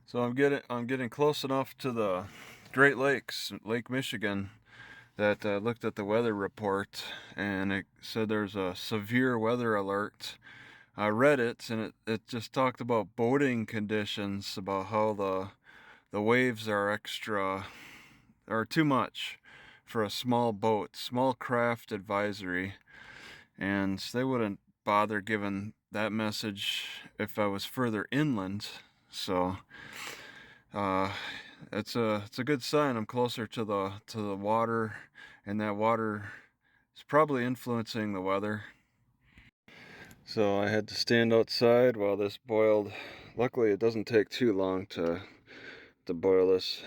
So I'm getting close enough to the Great Lakes, Lake Michigan, that I looked at the weather report and it said there's a severe weather alert. I read it and it just talked about boating conditions, about how the waves are extra or too much for a small boat, small craft advisory, and they wouldn't bother giving that message if I was further inland. So it's a good sign I'm closer to the water, and that water is probably influencing the weather. So I had to stand outside while this boiled. Luckily, it doesn't take too long to boil this,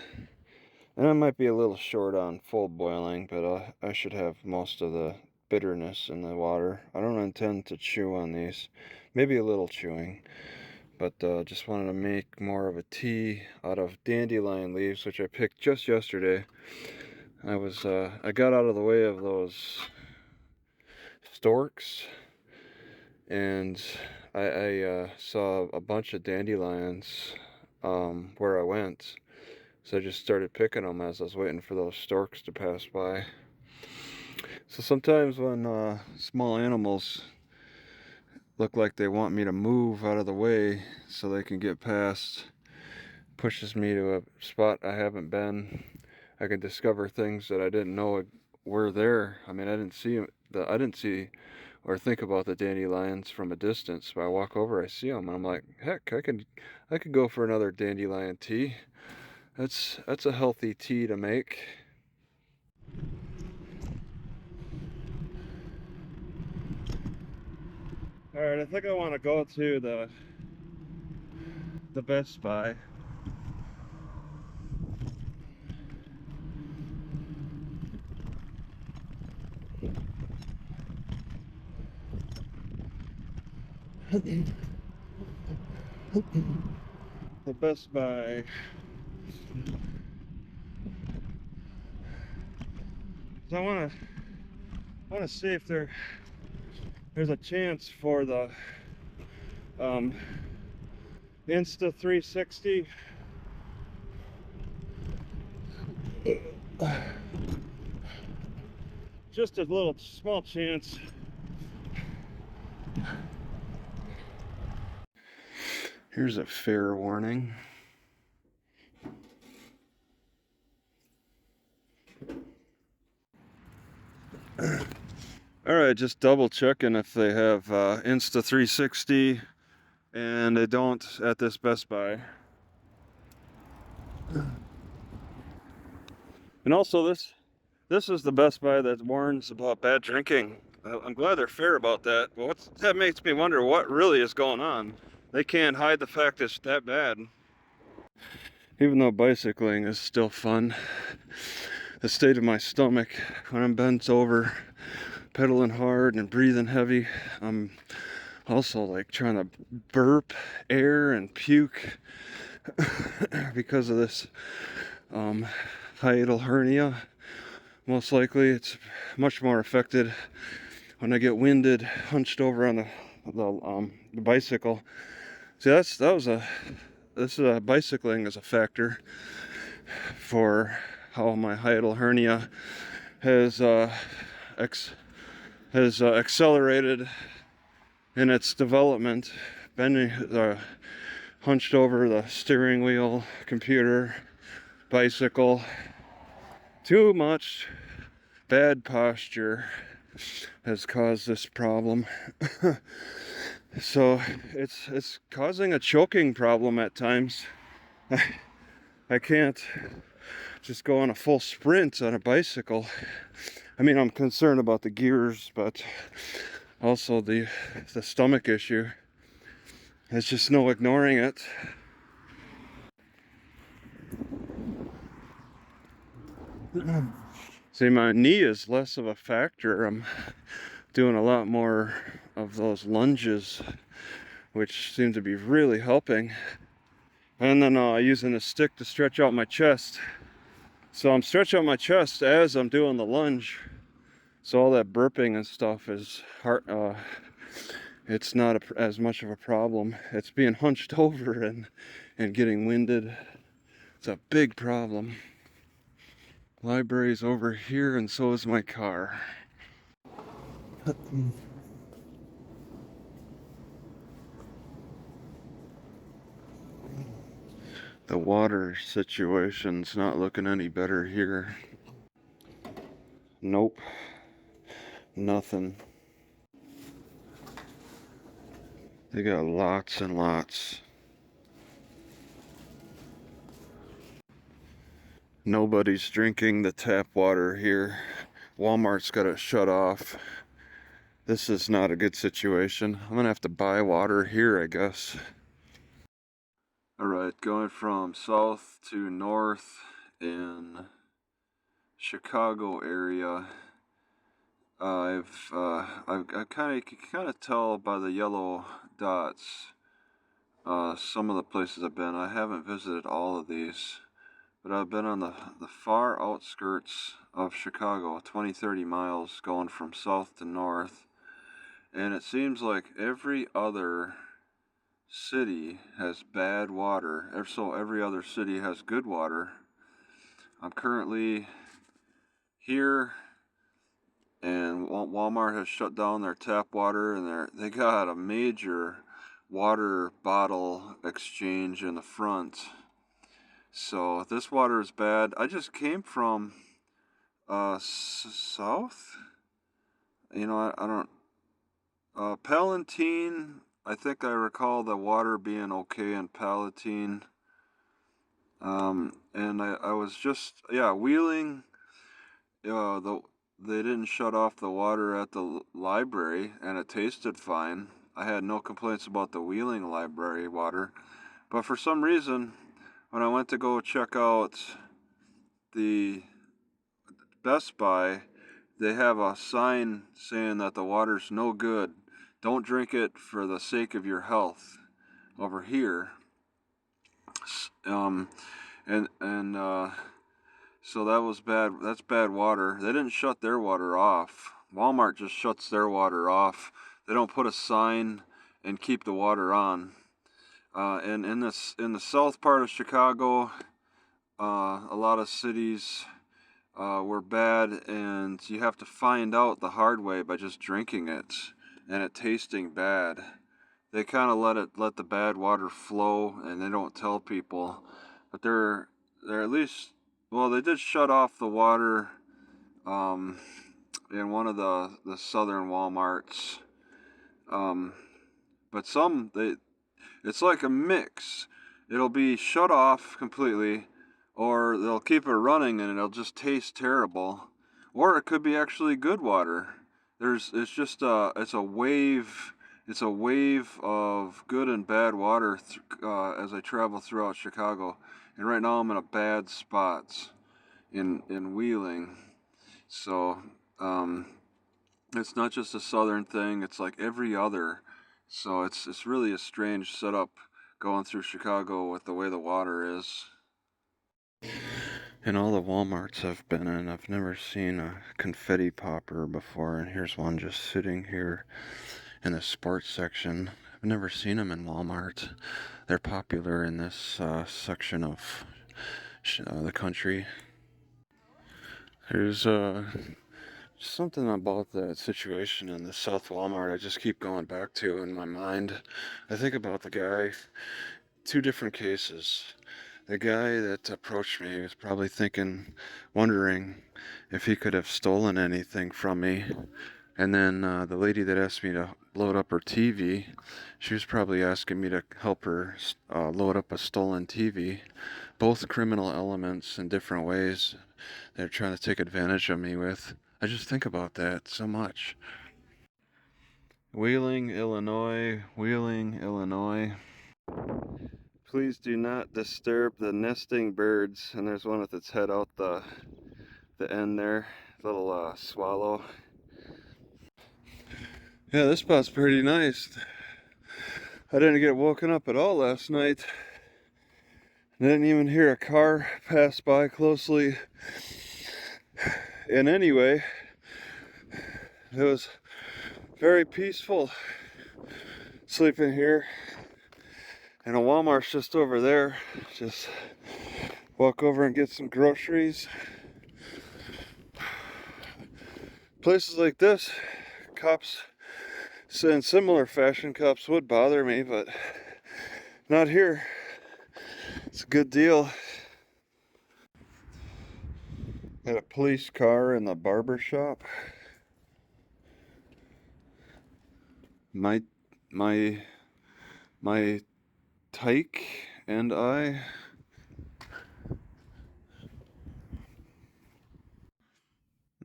and I might be a little short on full boiling, but I should have most of the bitterness in the water. I don't intend to chew on these, maybe a little chewing. But just wanted to make more of a tea out of dandelion leaves, which I picked just yesterday. I got out of the way of those storks, and I saw a bunch of dandelions where I went. So I just started picking them as I was waiting for those storks to pass by. So sometimes when small animals look like they want me to move out of the way so they can get past, pushes me to a spot I haven't been. I can discover things that I didn't know were there. I mean, I didn't see or think about the dandelions from a distance. But I walk over, I see them, and I'm like, heck, I could go for another dandelion tea. That's a healthy tea to make. All right, I think I want to go to the Best Buy. The Best Buy. So I want to see if there's a chance for the Insta360. Just a little small chance. Here's a fair warning. Alright, just double checking if they have Insta360, and they don't at this Best Buy. And also this is the Best Buy that warns about bad drinking. I'm glad they're fair about that, but that makes me wonder what really is going on. They can't hide the fact it's that bad. Even though bicycling is still fun, the state of my stomach when I'm bent over, pedaling hard and breathing heavy, I'm also like trying to burp air and puke because of this hiatal hernia. Most likely it's much more affected when I get winded, hunched over on the bicycle. See, bicycling is a factor for how my hiatal hernia has accelerated in its development, bending, hunched over the steering wheel, computer, bicycle. Too much bad posture has caused this problem. So it's causing a choking problem at times. I can't just go on a full sprint on a bicycle. I mean, I'm concerned about the gears, but also the stomach issue. There's just no ignoring it. See, my knee is less of a factor. I'm doing a lot more of those lunges, which seem to be really helping. and then using a stick to stretch out my chest. So I'm stretching out my chest as I'm doing the lunge. So all that burping and stuff is hard. It's not as much of a problem. It's being hunched over and getting winded. It's a big problem. Library's over here, and so is my car. The water situation's not looking any better here. Nope. Nothing. They got lots and lots. Nobody's drinking the tap water here. Walmart's got it shut off. This is not a good situation. I'm gonna have to buy water here, I guess. Alright, going from south to north in Chicago area. I kind of tell by the yellow dots some of the places I've been. I haven't visited all of these, but I've been on the far outskirts of Chicago, 20-30 miles going from south to north, and it seems like every other city has bad water, so every other city has good water. I'm currently here, and Walmart has shut down their tap water, and they got a major water bottle exchange in the front. So this water is bad. I just came from south. You know, I don't. Palatine. I think I recall the water being okay in Palatine. And I was just, yeah, Wheeling. They didn't shut off the water at the library, and it tasted fine. I had no complaints about the Wheeling library water, but for some reason, when I went to go check out the Best Buy, they have a sign saying that the water's no good. Don't drink it for the sake of your health. Over here, and so that was bad. That's bad water. They didn't shut their water off. Walmart just shuts their water off. They don't put a sign and keep the water on. And in the south part of Chicago, a lot of cities were bad, and you have to find out the hard way by just drinking it and it tasting bad. They kind of let the bad water flow, and they don't tell people, but they're at least, well, they did shut off the water in one of the southern Walmarts, but it's like a mix. It'll be shut off completely, or they'll keep it running and it'll just taste terrible, or it could be actually good water. It's a wave. It's a wave of good and bad water as I travel throughout Chicago. And right now I'm in a bad spot in Wheeling. So it's not just a southern thing. It's like every other. So it's really a strange setup going through Chicago with the way the water is. In all the Walmarts I've been in, I've never seen a confetti popper before, and here's one just sitting here in the sports section. I've never seen them in Walmart. They're popular in this section of the country. There's something about that situation in the South Walmart I just keep going back to in my mind. I think about the guy, two different cases. The guy that approached me was probably wondering if he could have stolen anything from me. And then the lady that asked me to load up her TV, she was probably asking me to help her load up a stolen TV. Both criminal elements in different ways they're trying to take advantage of me with. I just think about that so much. Wheeling, Illinois, Wheeling, Illinois. Please do not disturb the nesting birds. And there's one with its head out the end there, little swallow. Yeah, this spot's pretty nice. I didn't get woken up at all last night. I didn't even hear a car pass by closely. And anyway, it was very peaceful sleeping here. And a Walmart's just over there. Just walk over and get some groceries. Places like this, cops, in similar fashion, cops would bother me, but not here. It's a good deal. Got a police car in the barber shop. My tyke and I.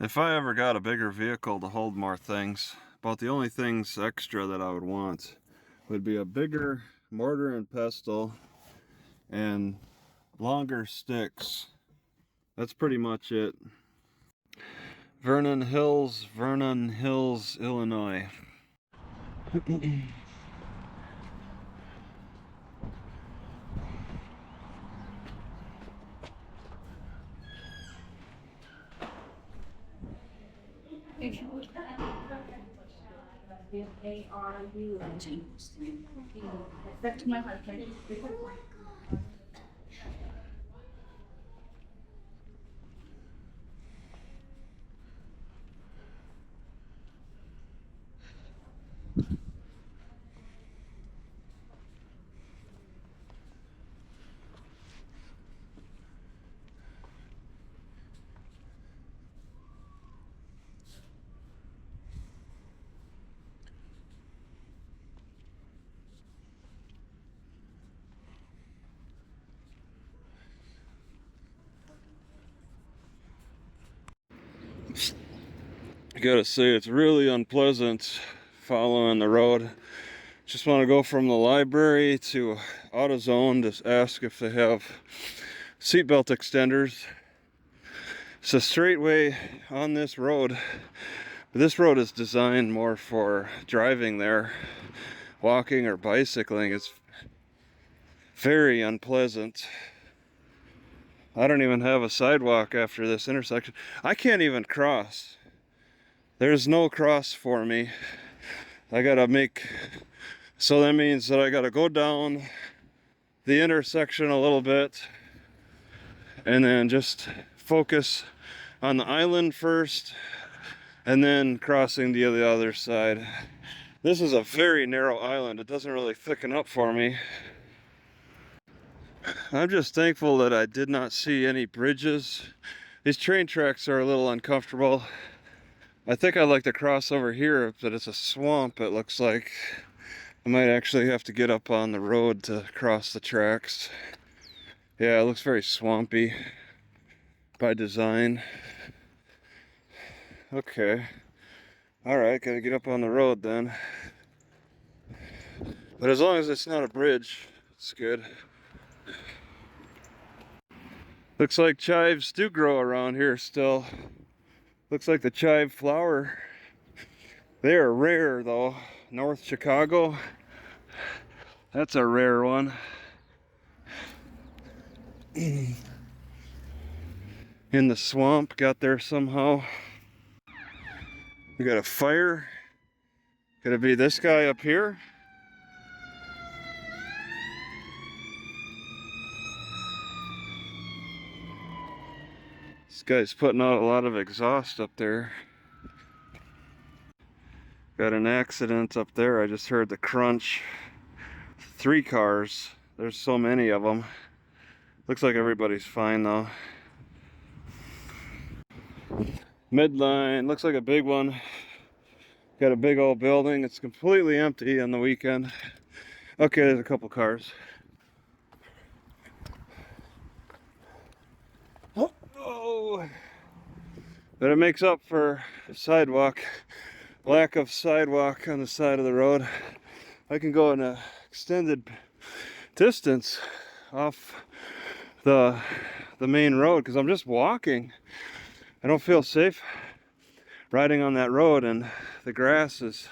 If I ever got a bigger vehicle to hold more things, about the only things extra that I would want would be a bigger mortar and pestle and longer sticks. That's pretty much it. Vernon Hills, Illinois. Back to my husband. I gotta say, it's really unpleasant following the road. Just want to go from the library to AutoZone to ask if they have seatbelt extenders. It's a straight way on this road. But this road is designed more for driving there. Walking or bicycling is very unpleasant. I don't even have a sidewalk after this intersection. I can't even cross. There's no cross for me. I gotta make, so that means that I gotta go down the intersection a little bit and then just focus on the island first and then crossing to the other side. This is a very narrow island. It doesn't really thicken up for me. I'm just thankful that I did not see any bridges. These train tracks are a little uncomfortable. I think I'd like to cross over here, but it's a swamp, it looks like. I might actually have to get up on the road to cross the tracks. Yeah, it looks very swampy by design. Okay. Alright, gotta get up on the road then. But as long as it's not a bridge, it's good. Looks like chives do grow around here still. Looks like the chive flower. They are rare though. North Chicago. That's a rare one. In the swamp, got there somehow. We got a fire. Could it be this guy up here? This guy's putting out a lot of exhaust up there. Got an accident up there. I just heard the crunch. 3 cars. There's so many of them. Looks like everybody's fine though. Midline, looks like a big one. Got a big old building. It's completely empty on the weekend. Okay, there's a couple cars. Oh, but it makes up for sidewalk, lack of sidewalk on the side of the road. I can go an extended distance off the main road because I'm just walking. I don't feel safe riding on that road, and the grass is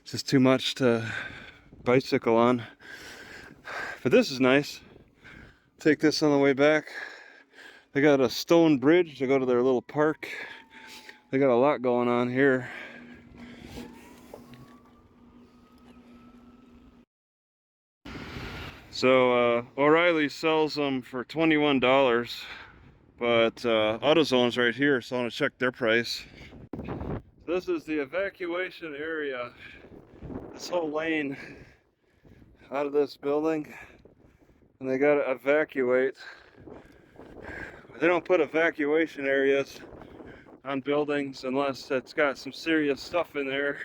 just too much to bicycle on. But this is nice. Take this on the way back. They got a stone bridge to go to their little park. They got a lot going on here. So O'Reilly sells them for $21, but AutoZone's right here, so I want to check their price. This is the evacuation area. This whole lane out of this building, and they got to evacuate. They don't put evacuation areas on buildings unless it's got some serious stuff in there.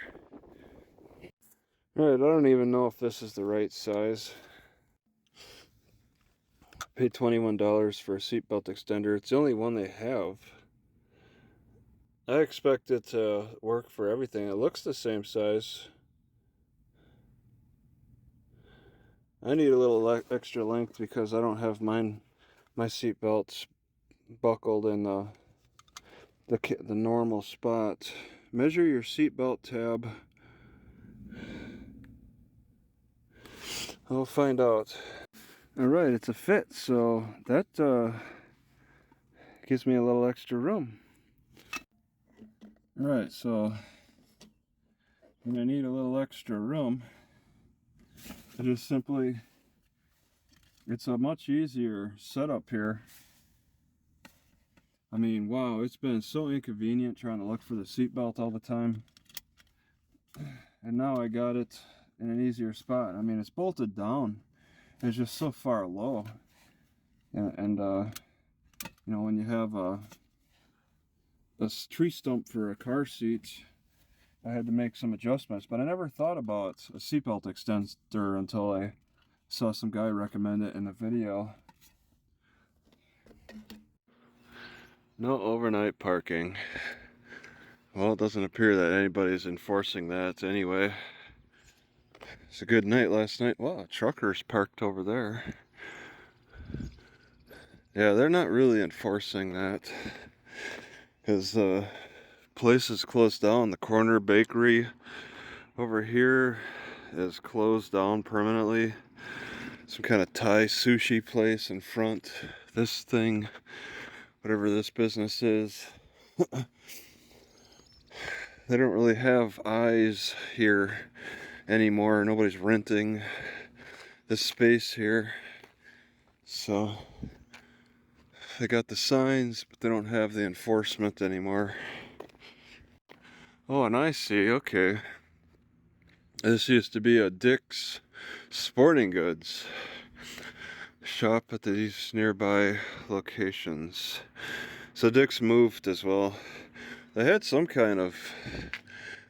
All right, I don't even know if this is the right size. Paid $21 for a seatbelt extender. It's the only one they have. I expect it to work for everything. It looks the same size. I need a little extra length because I don't have my seatbelts buckled in the normal spot. Measure your seatbelt tab. I'll find out. All right, it's a fit, so that gives me a little extra room. All right, so when I need a little extra room, I just simply, it's a much easier setup here. I mean, wow, it's been so inconvenient trying to look for the seatbelt all the time. And now I got it in an easier spot. I mean, it's bolted down. It's just so far low. And you know, when you have a tree stump for a car seat, I had to make some adjustments. But I never thought about a seatbelt extender until I saw some guy recommend it in a video. No overnight parking. Well, it doesn't appear that anybody's enforcing that anyway. It's a good night last night. Wow, truckers parked over there. Yeah, they're not really enforcing that because the place is closed down. The corner bakery over here is closed down permanently. Some kind of Thai sushi place in front. This thing, whatever this business is, they don't really have eyes here anymore. Nobody's renting this space here. So they got the signs, but they don't have the enforcement anymore. Oh, and I see, okay. This used to be a Dick's Sporting Goods shop at these nearby locations. So Dick's moved as well. They had some kind of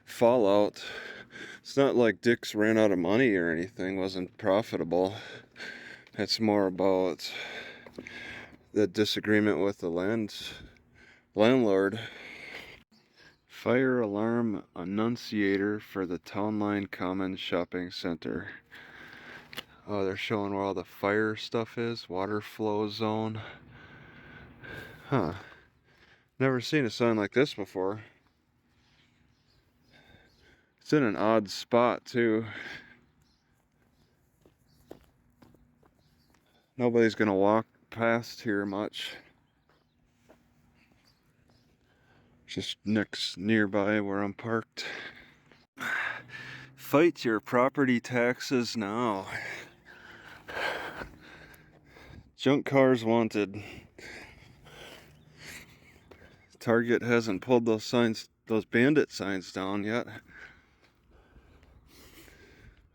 fallout. It's not like Dick's ran out of money or anything, wasn't profitable. It's more about the disagreement with the landlord. Fire alarm annunciator for the Town Line Commons Shopping Center. Oh, they're showing where all the fire stuff is. Water flow zone. Huh. Never seen a sign like this before. It's in an odd spot too. Nobody's gonna walk past here much. Just nearby where I'm parked. Fight your property taxes now. Junk cars wanted. Target hasn't pulled those signs, those bandit signs down yet.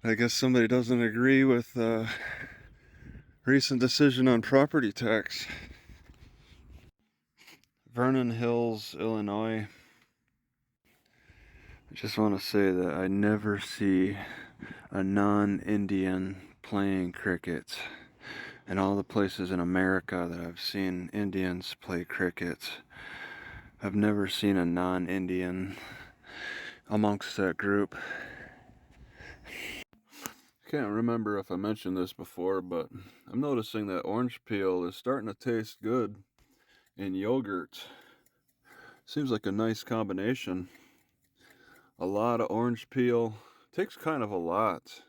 I guess somebody doesn't agree with recent decision on property tax. Vernon Hills, Illinois. I just want to say that I never see a non-Indian playing cricket. In all the places in America that I've seen Indians play cricket, I've never seen a non-Indian amongst that group. I can't remember if I mentioned this before, but I'm noticing that orange peel is starting to taste good in yogurt. Seems like a nice combination. A lot of orange peel. Takes kind of a lot.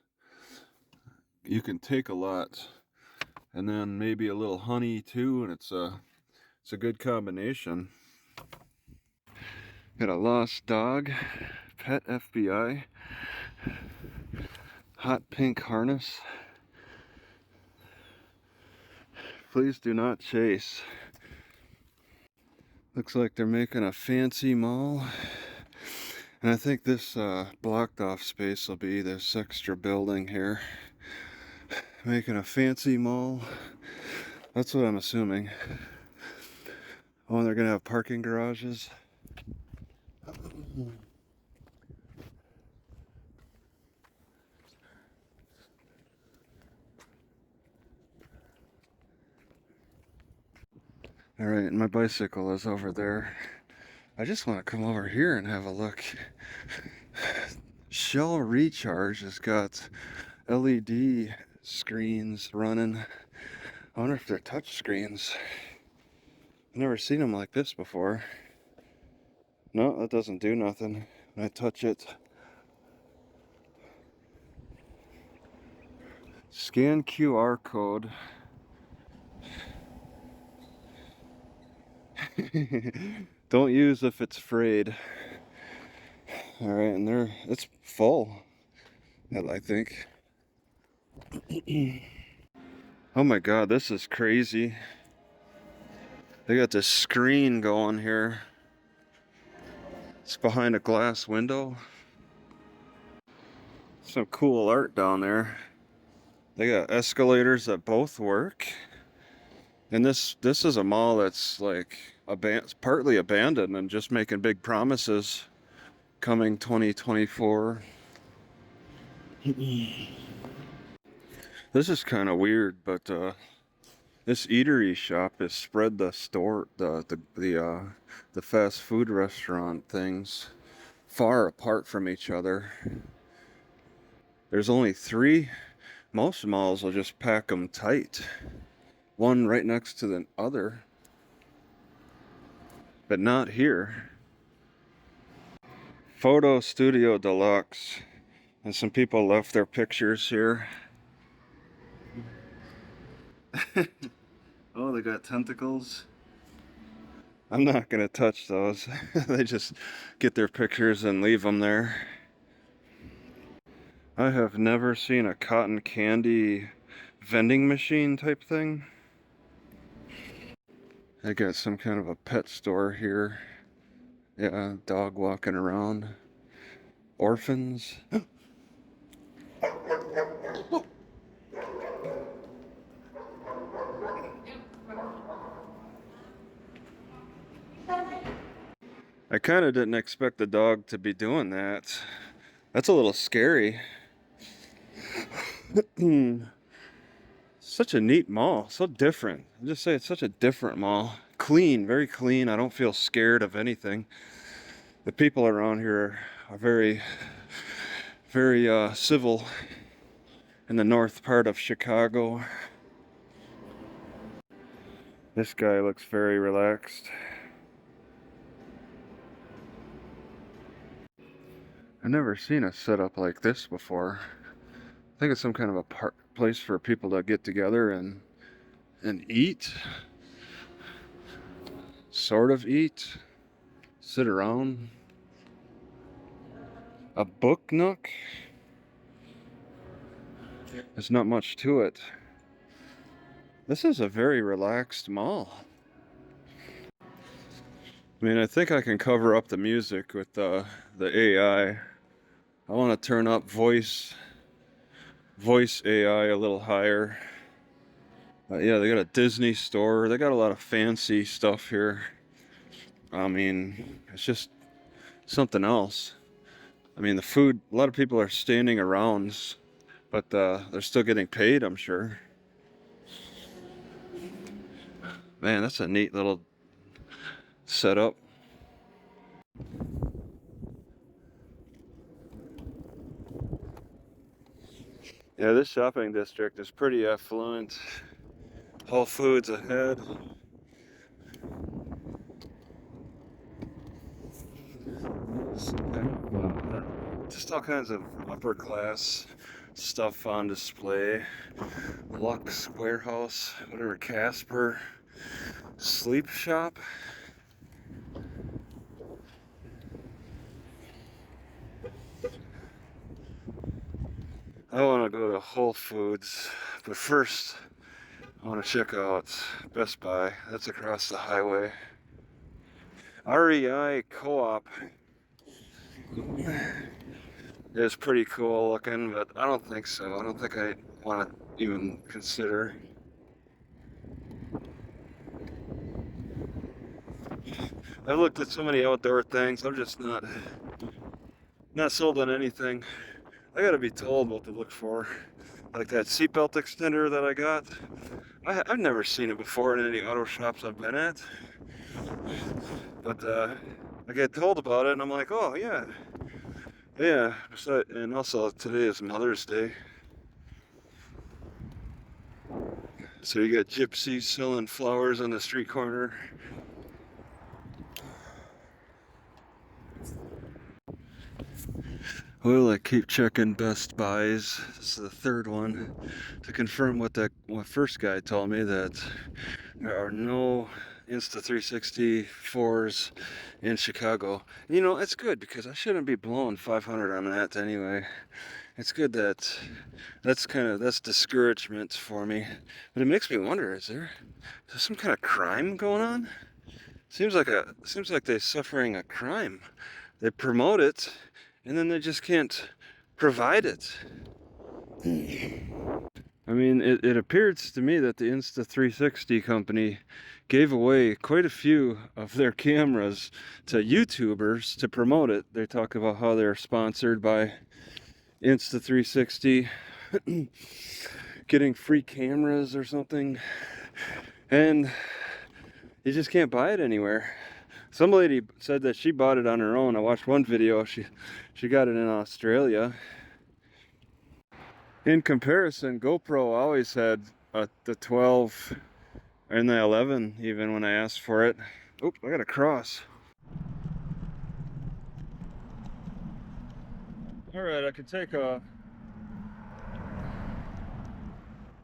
You can take a lot and then maybe a little honey too, and it's a good combination. Got a lost dog, pet FBI, hot pink harness. Please do not chase. Looks like they're making a fancy mall. And I think this blocked off space will be this extra building here. Making a fancy mall. That's what I'm assuming. Oh, and they're gonna have parking garages. Alright, and my bicycle is over there. I just want to come over here and have a look. Shell Recharge has got LED screens running. I wonder if they're touch screens. I've never seen them like this before. No, that doesn't do nothing when I touch it. Scan QR code. Don't use if it's frayed. Alright, and it's full, I think. Oh my god, this is crazy. They got this screen going here. It's behind a glass window. Some cool art down there. They got escalators that both work. And this is a mall that's like partly abandoned and just making big promises coming 2024. This is kind of weird, but this eatery shop has spread the fast food restaurant things far apart from each other. There's only 3. Most malls will just pack them tight, one right next to the other, but not here. Photo Studio Deluxe, and some people left their pictures here. Oh, they got tentacles. I'm not gonna touch those. They just get their pictures and leave them there. I have never seen a cotton candy vending machine type thing. I got some kind of a pet store here. Yeah, dog walking around. Orphans. I kind of didn't expect the dog to be doing that. That's a little scary. Such a neat mall, so different. I just say it's such a different mall. Clean, very clean. I don't feel scared of anything. The people around here are very, very civil in the north part of Chicago. This guy looks very relaxed. I've never seen a setup like this before. I think it's some kind of a place for people to get together and eat. Sort of eat. Sit around. A book nook. There's not much to it. This is a very relaxed mall. I mean, I think I can cover up the music with the AI. I want to turn up voice AI a little higher. Yeah, they got a Disney store. They got a lot of fancy stuff here. I mean, it's just something else. I mean, the food, a lot of people are standing around, but they're still getting paid, I'm sure. Man, that's a neat little setup. Yeah, this shopping district is pretty affluent. Whole Foods ahead. Just all kinds of upper class stuff on display. Lux Warehouse, whatever, Casper Sleep Shop. I want to go to Whole Foods, but first I want to check out Best Buy. That's across the highway. REI Co-op is pretty cool looking, but I don't think so. I don't think I want to even consider. I've looked at so many outdoor things. I'm just not sold on anything. I gotta be told what to look for. Like that seatbelt extender that I got. I've never seen it before in any auto shops I've been at. But I get told about it and I'm like, oh yeah. Yeah. And also today is Mother's Day. So you got gypsies selling flowers on the street corner. Well, I keep checking Best Buys. This is the third one to confirm what first guy told me, that there are no Insta360 4s in Chicago. You know, it's good because I shouldn't be blowing 500 on that anyway. It's good that that's discouragement for me. But it makes me wonder, is there some kind of crime going on? Seems like they're suffering a crime. They promote it and then they just can't provide it. I mean, it appears to me that the Insta360 company gave away quite a few of their cameras to YouTubers to promote it. They talk about how they're sponsored by Insta360, getting free cameras or something, and you just can't buy it anywhere. Some lady said that she bought it on her own. I watched one video, she got it in Australia. In comparison, GoPro always had the 12 and the 11 even when I asked for it. Oop, I gotta cross. Alright, I could take a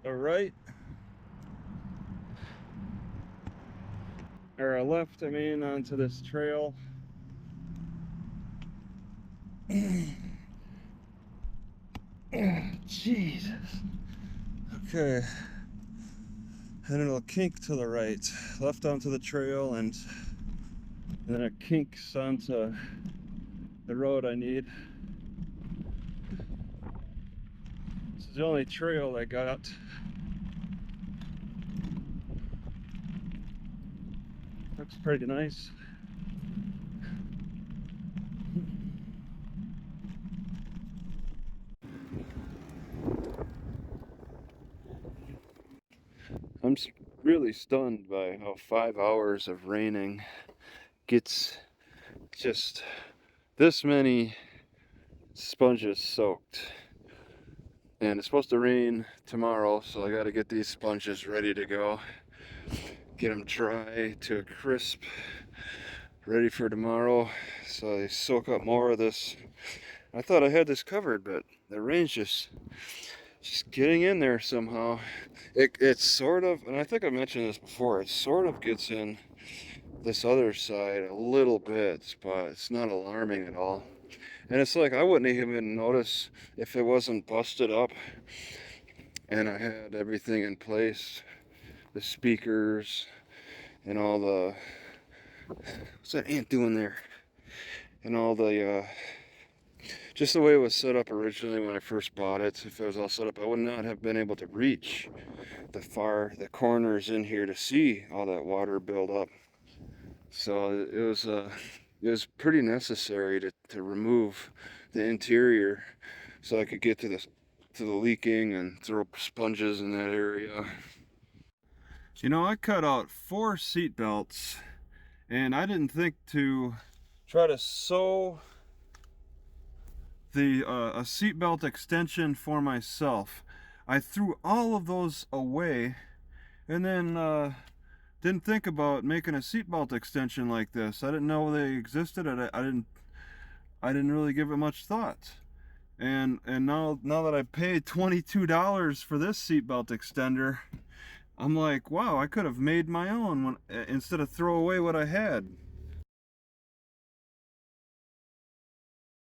right or a left, I mean, onto this trail. Jesus. Okay. And it'll kink to the right. Left onto the trail, and then it kinks onto the road I need. This is the only trail I got. Looks pretty nice. I'm really stunned by how 5 hours of raining gets just this many sponges soaked. And it's supposed to rain tomorrow, so I gotta get these sponges ready to go. Get them dry to a crisp, ready for tomorrow, so they soak up more of this. I thought I had this covered, but the rain's just getting in there somehow. It's sort of, and I think I mentioned this before, it sort of gets in this other side a little bit, but it's not alarming at all. And it's like I wouldn't even notice if it wasn't busted up and I had everything in place, the speakers and all the, what's that ant doing there? And all the just the way it was set up originally when I first bought it. If it was all set up, I would not have been able to reach the corners in here to see all that water build up. So it was pretty necessary to remove the interior so I could get to the leaking and throw sponges in that area. You know, I cut out 4 seat belts, and I didn't think to try to sew a seatbelt extension for myself. I threw all of those away, and then didn't think about making a seatbelt extension like this. I didn't know they existed. I didn't really give it much thought. And now that I paid $22 for this seatbelt extender, I'm like, wow, I could have made my own instead of throw away what I had.